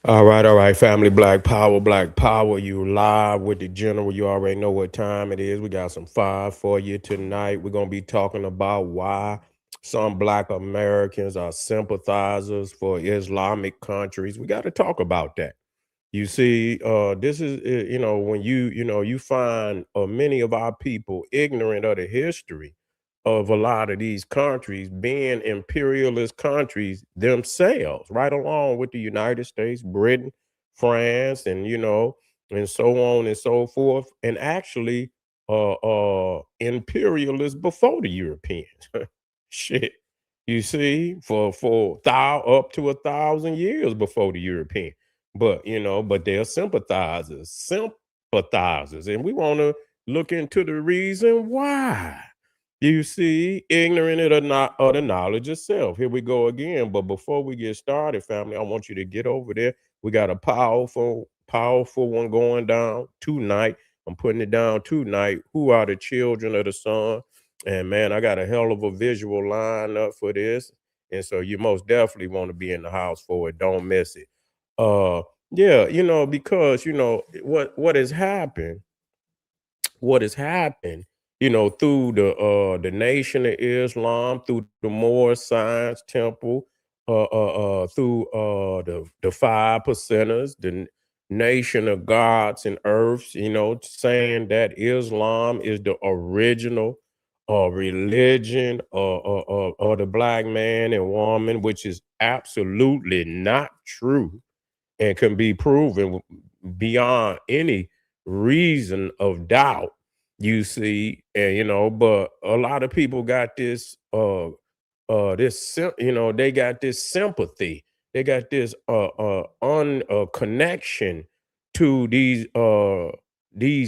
All right, family. Black Power. You live with the general. You already know what time it is. We got some fire for you tonight. We're gonna be talking about why some Black Americans are sympathizers for Islamic countries. We got to talk about that. You see, this is when you find many of our people ignorant of the history of a lot of these countries being imperialist countries themselves, right along with the United States, Britain, France, and and so on and so forth, and actually imperialists before the Europeans. Shit. You see, up to 1,000 years before the European. But they're sympathizers, and we want to look into the reason why. You see, ignorant of the knowledge itself. Here we go again. But before we get started, family, I want you to get over there. We got a powerful one going down tonight. I'm putting it down tonight. Who are the children of the sun? And man, I got a hell of a visual line up for this. And so you most definitely want to be in the house for it. Don't miss it. Uh yeah, because what has happened, through the Nation of Islam, through the Moor Science Temple, through the five percenters, Nation of Gods and Earths, saying that Islam is the original religion of the black man and woman, which is absolutely not true and can be proven beyond any reason of doubt. You see, and but a lot of people got they got this sympathy, they got this un connection to these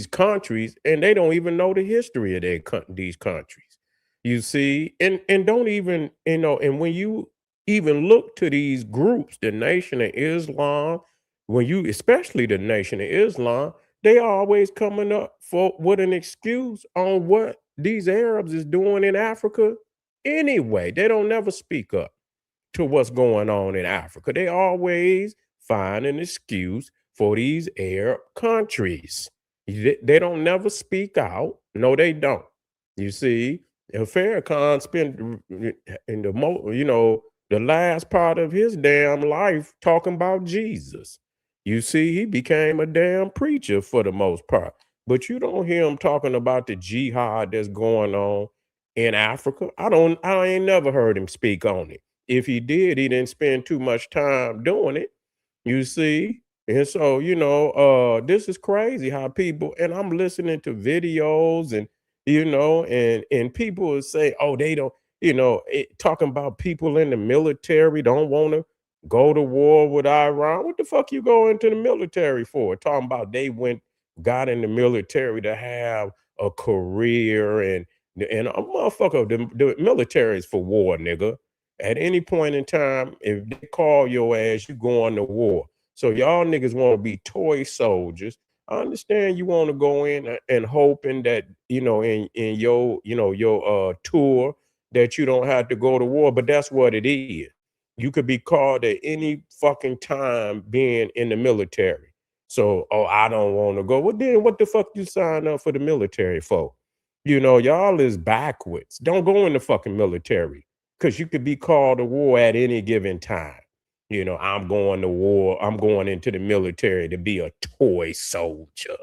countries, and they don't even know the history of these countries. You see, and don't even and when you even look to these groups, the Nation of Islam, when you especially the Nation of Islam, they always coming up for with an excuse on what these Arabs is doing in Africa anyway. They don't never speak up to what's going on in Africa. They always find an excuse for these Arab countries. They don't never speak out. No, they don't. You see, Farrakhan spent in the last part of his damn life talking about Jesus. You see, he became a damn preacher for the most part. But you don't hear him talking about the jihad that's going on in Africa. I ain't never heard him speak on it. If he did, he didn't spend too much time doing it. You see? And so, this is crazy how people, and I'm listening to videos and and people will say, oh, they don't, talking about people in the military don't want to go to war with Iran. What the fuck you go into the military for? Talking about got in the military to have a career and a motherfucker, the military is for war, nigga. At any point in time, if they call your ass, you going to war. So y'all niggas want to be toy soldiers. I understand you want to go in and hoping that in your your tour that you don't have to go to war, but that's what it is. You could be called at any fucking time being in the military. So, oh, I don't want to go. Well, then what the fuck you sign up for the military for? Y'all is backwards. Don't go in the fucking military because you could be called to war at any given time. I'm going to war. I'm going into the military to be a toy soldier.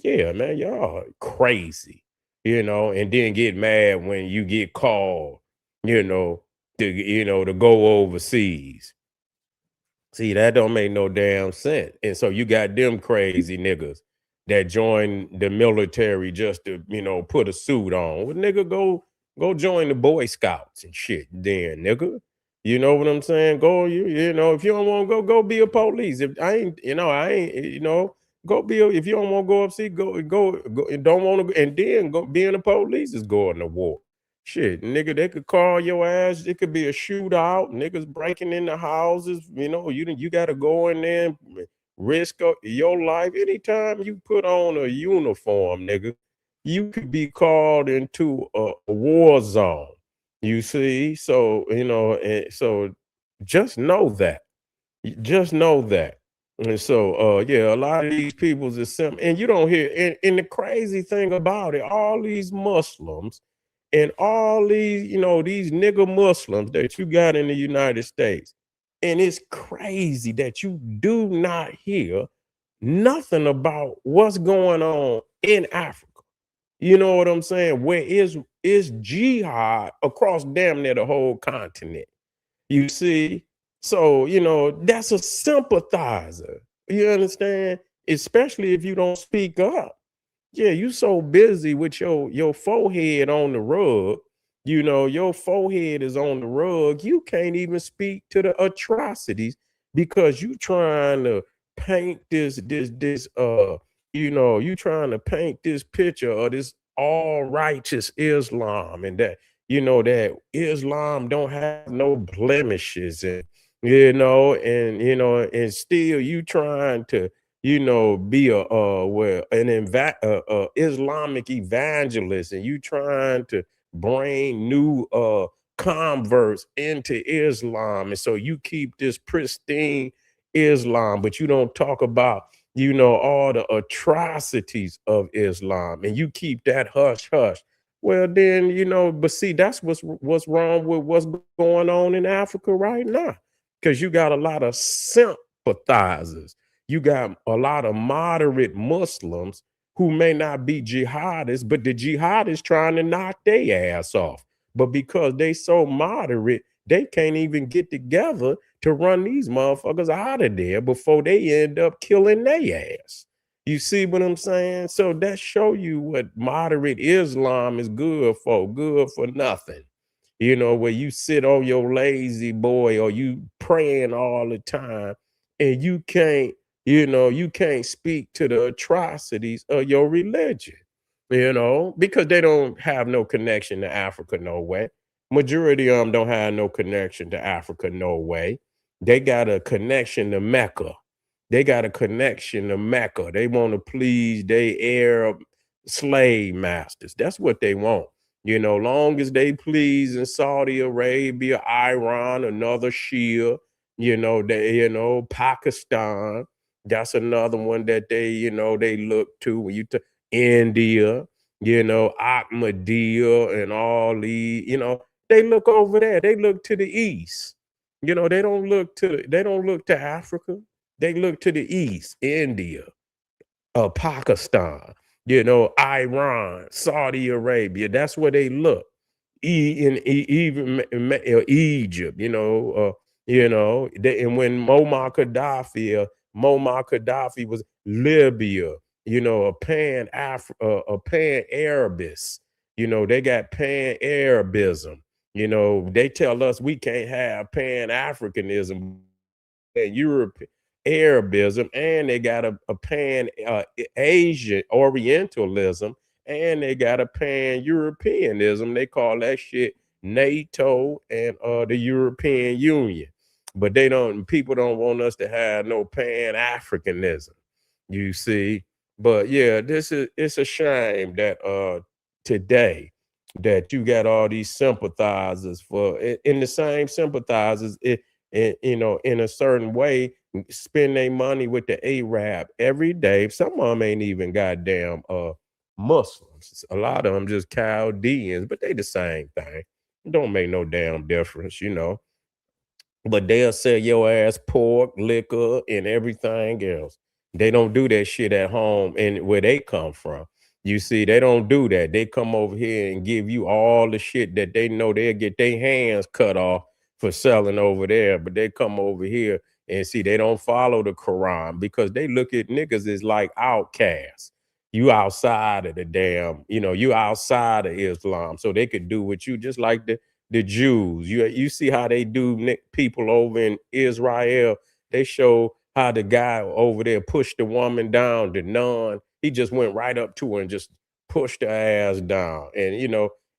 Yeah, man, y'all crazy. And then get mad when you get called, you know, to go overseas. See, that don't make no damn sense. And so you got them crazy niggas that join the military just to, put a suit on. Well, nigga, go join the Boy Scouts and shit then, nigga. You know what I'm saying? Go, if you don't want to go be a police. If I ain't, go be if you don't want to go up, see, go, and don't want to, and then go being a police is going to war. Shit, nigga, they could call your ass. It could be a shootout. Niggas breaking into houses. You got to go in there and risk your life. Anytime you put on a uniform, nigga, you could be called into a war zone. You see, so and so just know that. Just know that. And so, yeah, a lot of these peoples is simp, and you don't hear. And the crazy thing about it, all these Muslims and all these, these nigger Muslims that you got in the United States, and it's crazy that you do not hear nothing about what's going on in Africa. You know what I'm saying? Where is jihad across damn near the whole continent? You see? So, that's a sympathizer. You understand? Especially if you don't speak up. Yeah, you so busy with your forehead on the rug. Your forehead is on the rug. You can't even speak to the atrocities because you trying to paint you trying to paint this picture of this all righteous Islam, and that Islam don't have no blemishes, and still you trying to be an Islamic evangelist, and you trying to bring new converts into Islam, and so you keep this pristine Islam, but you don't talk about all the atrocities of Islam, and you keep that hush hush. Well, then but see, that's what's wrong with what's going on in Africa right now, because you got a lot of sympathizers. You got a lot of moderate Muslims who may not be jihadists, but the jihadists trying to knock their ass off. But because they so moderate, they can't even get together to run these motherfuckers out of there before they end up killing their ass. You see what I'm saying? So that show you what moderate Islam is good for nothing. Where you sit on your lazy boy or you praying all the time, and you can't speak to the atrocities of your religion, because they don't have no connection to Africa, no way. Majority of them don't have no connection to Africa, no way. They got a connection to Mecca. They got a connection to Mecca. They want to please they Arab slave masters. That's what they want. Long as they please in Saudi Arabia, Iran, another Shia, Pakistan. That's another one that they look to when India, Ahmadiyya and all these, they look over there. They look to the east. They don't look to Africa. They look to the east, India, Pakistan, Iran, Saudi Arabia. That's where they look. Even Egypt, and when Muammar Gaddafi was Libya, a pan Arabist. They got pan Arabism. They tell us we can't have pan Africanism and Europe Arabism, and they got a pan Asian Orientalism, and they got a pan Europeanism. They call that shit NATO and the European Union. But people don't want us to have no pan Africanism, you see. But yeah, it's a shame that today that you got all these sympathizers in the same sympathizers in a certain way, spend their money with the Arab every day. Some of them ain't even goddamn Muslims. A lot of them just Chaldeans, but they the same thing. It don't make no damn difference. But they'll sell your ass pork, liquor, and everything else. They don't do that shit at home and where they come from. You see, they don't do that. They come over here and give you all the shit that they know they'll get their hands cut off for selling over there. But they come over here and see they don't follow the Quran because they look at niggas as like outcasts. You outside of the you outside of Islam. So they could do with you just like the Jews. You see how they do people over in Israel. They show how the guy over there pushed the woman down, the nun. He just went right up to her and just pushed her ass down. And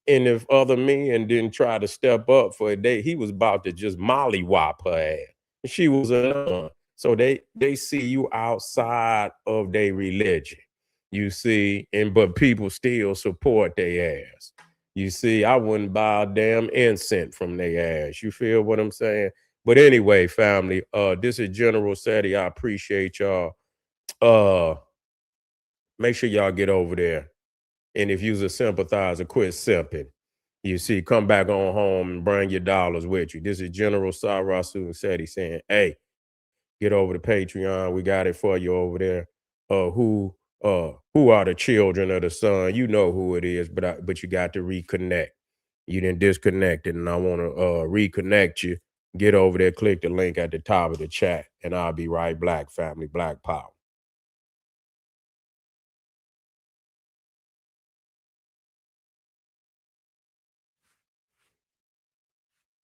if other men didn't try to step up for a day, he was about to just mollywop her ass. She was a nun. So they see you outside of their religion. You see, but people still support their ass. You see, I wouldn't buy a damn incense from their ass. You feel what I'm saying? But anyway, family, this is General Seti. I appreciate y'all. Uh, Make sure y'all get over there. And if you's a sympathizer, quit simping. You see, come back on home and bring your dollars with you. This is General Sarasu Seti saying, hey, get over to Patreon. We got it for you over there. Who are the children of the sun? You know who it is, but you got to reconnect. You didn't disconnect it, and I want to reconnect you. Get over there, click the link at the top of the chat, and I'll be right back, family. Black Power.